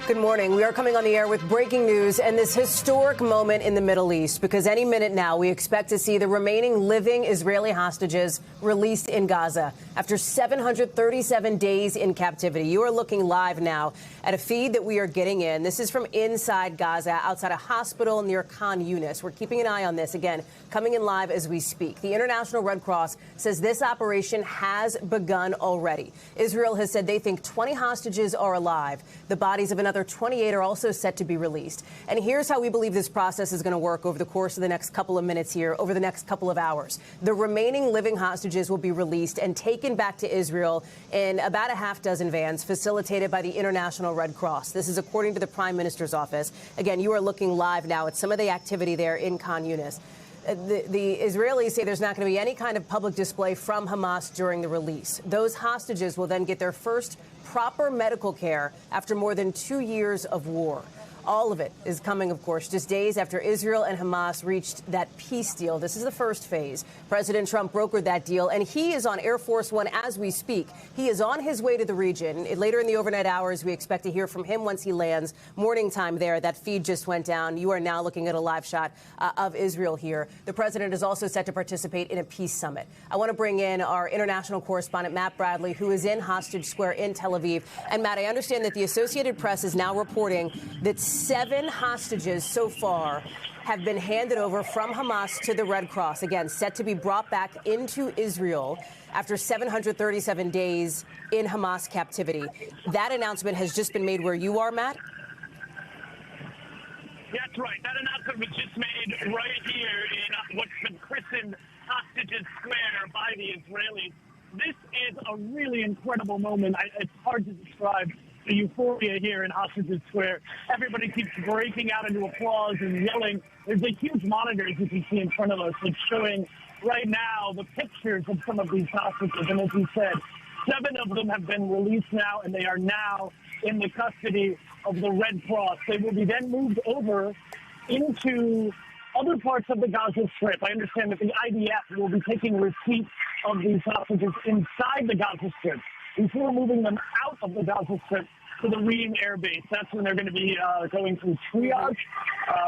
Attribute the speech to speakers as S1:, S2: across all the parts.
S1: Good morning. We are coming on the air with breaking news and this historic moment in the Middle East, because any minute now we expect to see the remaining living Israeli hostages released in Gaza after 737 days in captivity. You are looking live now at a feed that we are getting in. This is from inside Gaza, outside a hospital near Khan Yunis. We're keeping an eye on this, again, coming in live as we speak. The International Red Cross says this operation has begun already. Israel has said they think 20 hostages are alive. The bodies of another 28 are also set to be released. And here's how we believe this process is going to work over the course of the next couple of minutes here, over the next couple of hours. The remaining living hostages will be released and taken back to Israel in about a half dozen vans facilitated by the International Red Cross. This is according to the Prime Minister's office. Again, you are looking live now at some of the activity there in Khan Yunis. The Israelis say there's not going to be any kind of public display from Hamas during the release. Those hostages will then get their first proper medical care after more than 2 years of war. All of it is coming, of course, just days after Israel and Hamas reached that peace deal. This is the first phase. President Trump brokered that deal, and he is on Air Force One as we speak. He is on his way to the region. Later in the overnight hours, we expect to hear from him once he lands. Morning time there. That feed just went down. You are now looking at a live shot of Israel here. The president is also set to participate in a peace summit. I want to bring in our international correspondent, Matt Bradley, who is in Hostage Square in Tel Aviv. And, Matt, I understand that the Associated Press is now reporting that 7 hostages so far have been handed over from Hamas to the Red Cross, again, set to be brought back into Israel after 737 days in Hamas captivity. That announcement has just been made where you are, Matt?
S2: That's right. That announcement was just made right here in what's been christened Hostages Square by the Israelis. This is a really incredible moment. It's hard to describe the euphoria here in Hostages Square. Everybody keeps breaking out into applause and yelling. There's a huge monitor, as you can see in front of us, that's showing right now the pictures of some of these hostages. And as we said, 7 of them have been released now, and they are now in the custody of the Red Cross. They will be then moved over into other parts of the Gaza Strip. I understand that the IDF will be taking receipt of these hostages inside the Gaza Strip before moving them out of the Gaza Strip to the Reem Air Base. That's when they're going to be going through triage.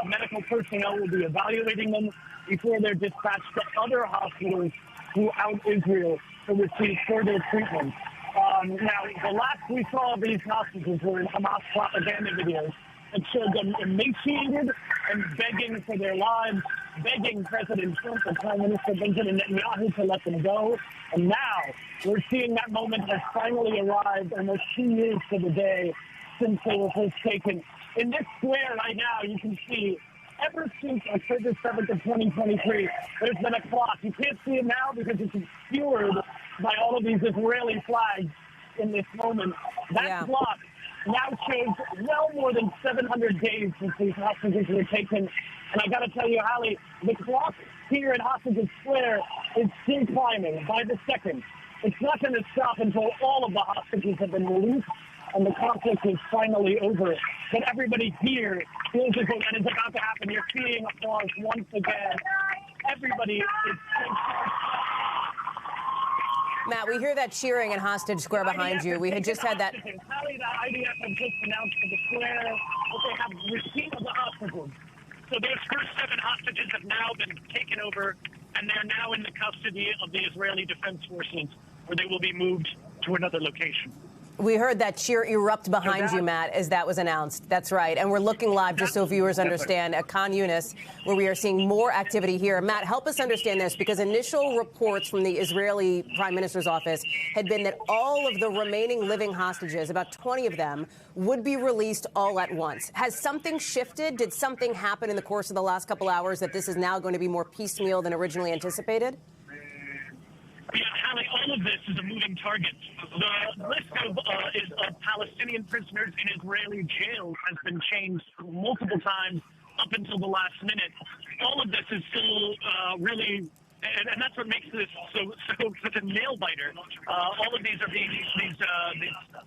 S2: Medical personnel will be evaluating them before they're dispatched to other hospitals throughout Israel to receive further treatment. Now, the last we saw of these hostages were in Hamas propaganda videos that showed them emaciated and begging for their lives, begging President Trump and Prime Minister Benjamin Netanyahu to let them go. And now we're seeing that moment has finally arrived, almost 2 years to the day since they were first taken. In this square right now, you can see ever since October 7th of 2023, there's been a clock. You can't see it now because it's obscured by all of these Israeli flags in this moment. That clock now shows well more than 700 days since these hostages were taken. And I got to tell you, Hallie, the clock here at Hostages Square is still climbing by the second. It's not going to stop until all of the hostages have been released and the conflict is finally over. But everybody here feels as though that is about to happen. You're seeing applause once again. Everybody is
S1: Matt, we hear that cheering in Hostage Square behind you. We had just had that.
S2: Hallie, the IDF have just announced to the square that they have receipt of the hostages. So those first 7 hostages have now been taken over, and they're now in the custody of the Israeli Defense Forces, where they will be moved to another location.
S1: We heard that cheer erupt behind you, Matt, as that was announced. That's right. And we're looking live, just so viewers understand, at Khan Yunis, where we are seeing more activity here. Matt, help us understand this, because initial reports from the Israeli Prime Minister's office had been that all of the remaining living hostages, about 20 of them, would be released all at once. Has something shifted? Did something happen in the course of the last couple hours that this is now going to be more piecemeal than originally anticipated?
S2: Yeah, Hallie, all of this is a moving target. The list of Palestinian prisoners in Israeli jails has been changed multiple times up until the last minute. All of this is still really And that's what makes this such a nail biter. All of these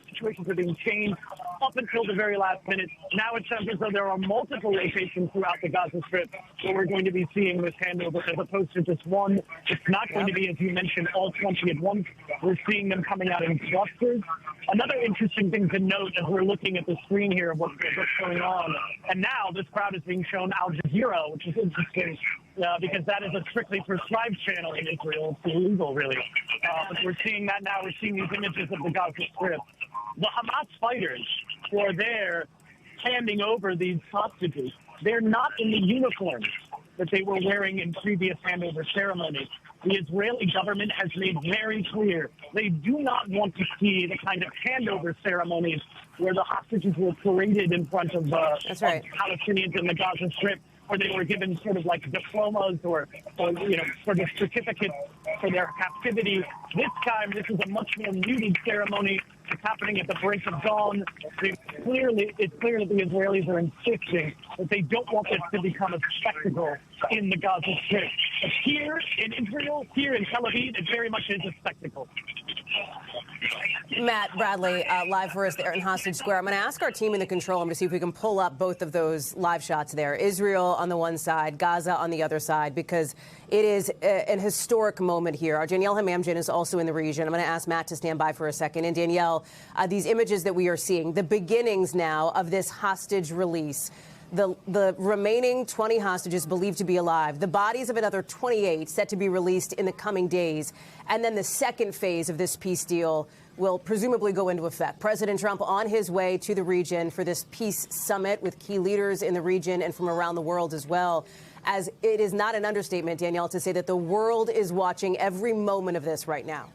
S2: situations are being changed up until the very last minute. Now it sounds as though there are multiple locations throughout the Gaza Strip where we're going to be seeing this handover as opposed to just one. It's not going to be, as you mentioned, all 20 at once. We're seeing them coming out in clusters. Another interesting thing to note as we're looking at the screen here of what's going on, and now this crowd is being shown Al Jazeera, which is interesting because that is a strictly prescribed channel in Israel. It's illegal, really. But we're seeing that now. We're seeing these images of the Gaza Strip. The Hamas fighters who are there handing over these hostages, they're not in the uniforms that they were wearing in previous handover ceremonies. The Israeli government has made very clear they do not want to see the kind of handover ceremonies where the hostages were paraded in front of, Palestinians in the Gaza Strip, where they were given sort of like diplomas or sort of certificates for their captivity. This time, this is a much more muted ceremony. It's happening at the break of dawn. It's clear that the Israelis are insisting that they don't want this to become a spectacle in the Gaza Strip. But here in Israel, here in Tel Aviv, it very much is a spectacle.
S1: Matt Bradley, live for us there in Hostage Square. I'm going to ask our team in the control room to see if we can pull up both of those live shots there. Israel on the one side, Gaza on the other side, because it is an historic moment here. Our Danielle Hamamjian is also in the region. I'm going to ask Matt to stand by for a second. And Danielle, these images that we are seeing, the beginnings now of this hostage release. The remaining 20 hostages believed to be alive. The bodies of another 28 set to be released in the coming days. And then the second phase of this peace deal will presumably go into effect. President Trump on his way to the region for this peace summit with key leaders in the region and from around the world as well. As it is not an understatement, Danielle, to say that the world is watching every moment of this right now.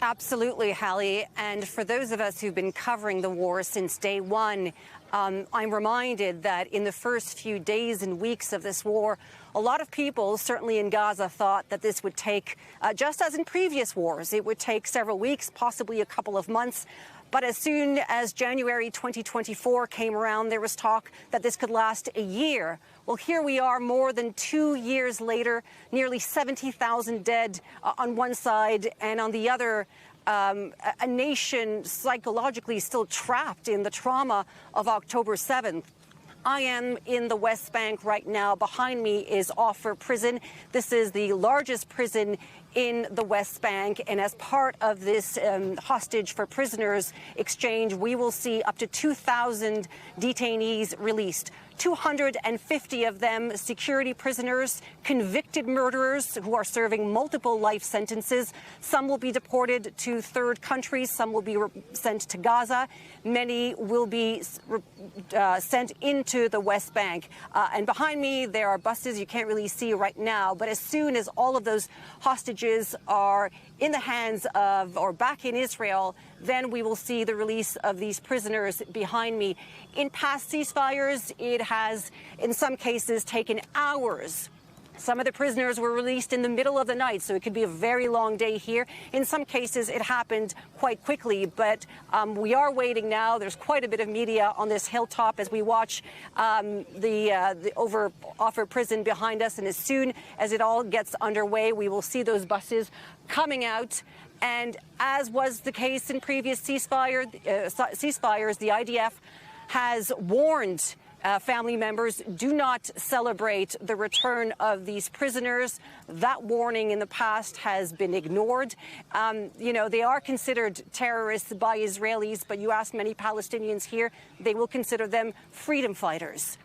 S3: Absolutely, Hallie. And for those of us who've been covering the war since day one, I'm reminded that in the first few days and weeks of this war, a lot of people, certainly in Gaza, thought that this would take, just as in previous wars, it would take several weeks, possibly a couple of months. But as soon as January 2024 came around, there was talk that this could last a year. Well, here we are more than 2 years later, nearly 70,000 dead on one side, and on the other, a nation psychologically still trapped in the trauma of October 7th. I am in the West Bank right now. Behind me is Offer Prison. This is the largest prison in the West Bank. And as part of this hostage for prisoners exchange, we will see up to 2,000 detainees released. 250 of them security prisoners, convicted murderers who are serving multiple life sentences. Some will be deported to third countries. Some will be sent to Gaza. Many will be sent into the West Bank. And behind me, there are buses you can't really see right now. But as soon as all of those hostages are in the hands of or back in Israel, then we will see the release of these prisoners behind me. In past ceasefires, it has, in some cases, taken hours. Some of the prisoners were released in the middle of the night, so it could be a very long day here. In some cases, it happened quite quickly, but we are waiting now. There's quite a bit of media on this hilltop as we watch the Offer Prison behind us, and as soon as it all gets underway, we will see those buses coming out. And as was the case in previous ceasefires, the IDF has warned family members, do not celebrate the return of these prisoners. That warning in the past has been ignored. They are considered terrorists by Israelis, but you ask many Palestinians here, they will consider them freedom fighters.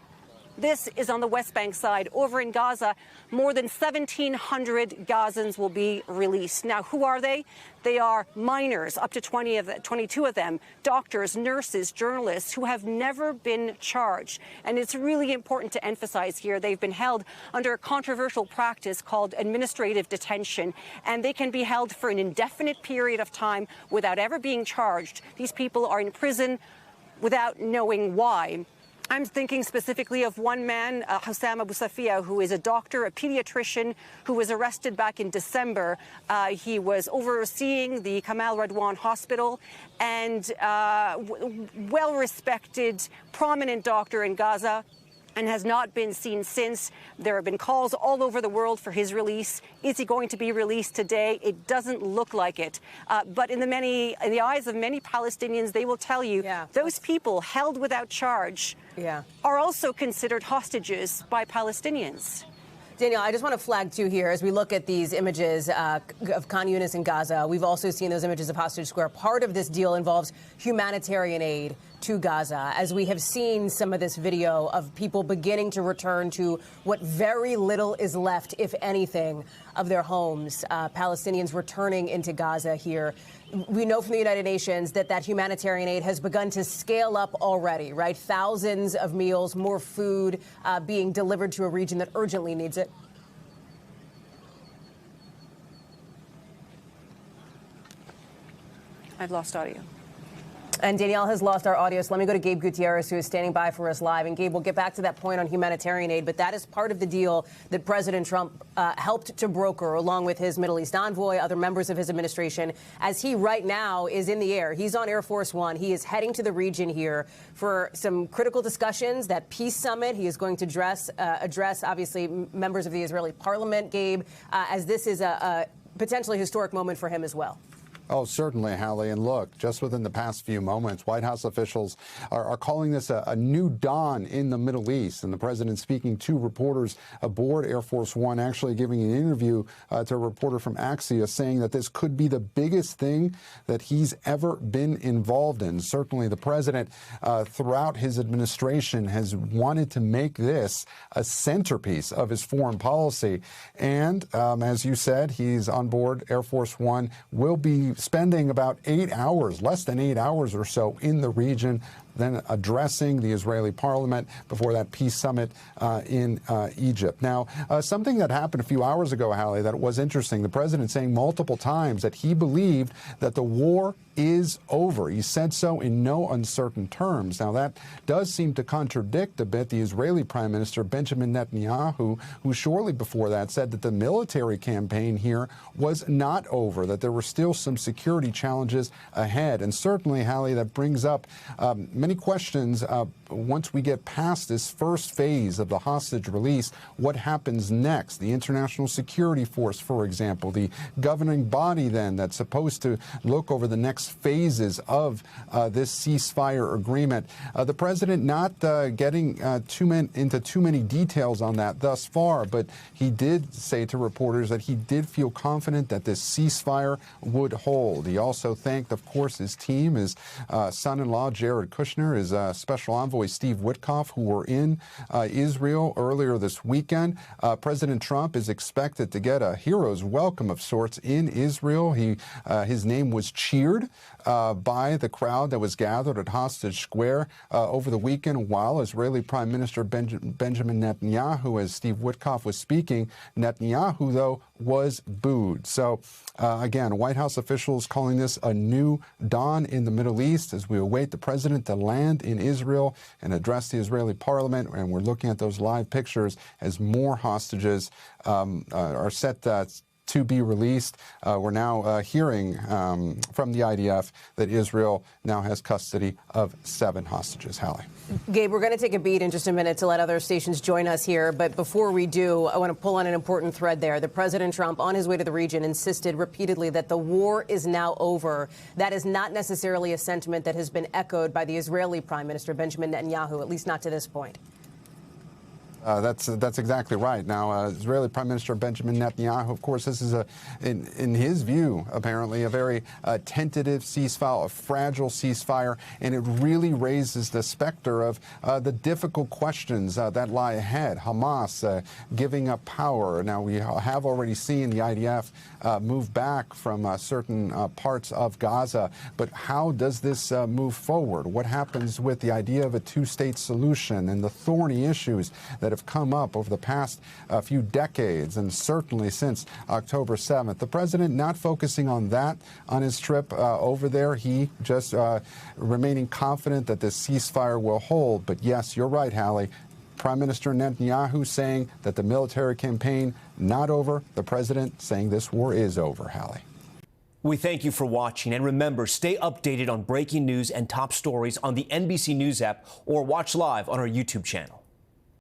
S3: This is on the West Bank side. Over in Gaza, more than 1,700 Gazans will be released. Now, who are they? They are minors, up to 22 of them, doctors, nurses, journalists who have never been charged. And it's really important to emphasize here, they've been held under a controversial practice called administrative detention, and they can be held for an indefinite period of time without ever being charged. These people are in prison without knowing why. I'm thinking specifically of one man, Hussam Abu Safia, who is a doctor, a pediatrician, who was arrested back in December. He was overseeing the Kamal Radwan Hospital, and well-respected, prominent doctor in Gaza. and has not been seen since. There have been calls all over the world for his release. Is he going to be released today? It doesn't look like it. But in the eyes of many Palestinians, they will tell you those people held without charge are also considered hostages by Palestinians.
S1: Danielle, I just want to flag, too, here, as we look at these images of Khan Yunis in Gaza, we've also seen those images of Hostage Square. Part of this deal involves humanitarian aid to Gaza, as we have seen some of this video of people beginning to return to what very little is left, if anything, of their homes. Palestinians returning into Gaza here. We know from the United Nations that humanitarian aid has begun to scale up already, right? Thousands of meals, more food being delivered to a region that urgently needs it.
S3: I've lost audio.
S1: And Danielle has lost our audio, so let me go to Gabe Gutierrez, who is standing by for us live. And Gabe, we'll get back to that point on humanitarian aid, but that is part of the deal that President Trump helped to broker, along with his Middle East envoy, other members of his administration, as he right now is in the air. He's on Air Force One. He is heading to the region here for some critical discussions, that peace summit. He is going to address, obviously, members of the Israeli parliament, Gabe, as this is a potentially historic moment for him as well.
S4: Oh, certainly, Hallie. And look, just within the past few moments, White House officials are calling this a new dawn in the Middle East. And the president speaking to reporters aboard Air Force One, actually giving an interview to a reporter from Axios, saying that this could be the biggest thing that he's ever been involved in. Certainly, the president, throughout his administration, has wanted to make this a centerpiece of his foreign policy. And as you said, he's on board Air Force One, will be spending about 8 hours, less than 8 hours or so, in the region, then addressing the Israeli parliament before that peace summit in Egypt. Now, something that happened a few hours ago, Hallie, that was interesting. The president saying multiple times that he believed that the war is over. He said so in no uncertain terms. Now, that does seem to contradict a bit the Israeli Prime Minister Benjamin Netanyahu, who shortly before that said that the military campaign here was not over, that there were still some security challenges ahead. And certainly, Hallie, that brings up many questions once we get past this first phase of the hostage release. What happens next? The International Security Force, for example, the governing body then that's supposed to look over the next phases of this ceasefire agreement. The president not getting into too many details on that thus far, but he did say to reporters that he did feel confident that this ceasefire would hold. He also thanked, of course, his team, his son-in-law, Jared Kushner, his special envoy, Steve Witkoff, who were in Israel earlier this weekend. President Trump is expected to get a hero's welcome of sorts in Israel. His name was cheered by the crowd that was gathered at Hostage Square over the weekend while Israeli Prime Minister Benjamin Netanyahu, as Steve Witkoff was speaking. Netanyahu, though, was booed. So, again, White House officials calling this a new dawn in the Middle East as we await the president to land in Israel and address the Israeli parliament. And we're looking at those live pictures as more hostages are set to be released. We're now hearing from the IDF that Israel now has custody of 7 hostages. Hallie.
S1: Gabe, we're going to take a beat in just a minute to let other stations join us here. But before we do, I want to pull on an important thread there. The President Trump, on his way to the region, insisted repeatedly that the war is now over. That is not necessarily a sentiment that has been echoed by the Israeli Prime Minister Benjamin Netanyahu, at least not to this point.
S4: That's exactly right. Now, Israeli Prime Minister Benjamin Netanyahu, of course, this is, in his view, apparently, a very tentative ceasefire, a fragile ceasefire, and it really raises the specter of the difficult questions that lie ahead. Hamas giving up power. Now, we have already seen the IDF move back from certain parts of Gaza, but how does this move forward? What happens with the idea of a two-state solution and the thorny issues that have come up over the past few decades, and certainly since October 7th. The president not focusing on that on his trip over there. He just remaining confident that this ceasefire will hold. But yes, you're right, Hallie. Prime Minister Netanyahu saying that the military campaign not over. The president saying this war is over, Hallie.
S5: We thank you for watching, and remember, stay updated on breaking news and top stories on the NBC News app or watch live on our YouTube channel.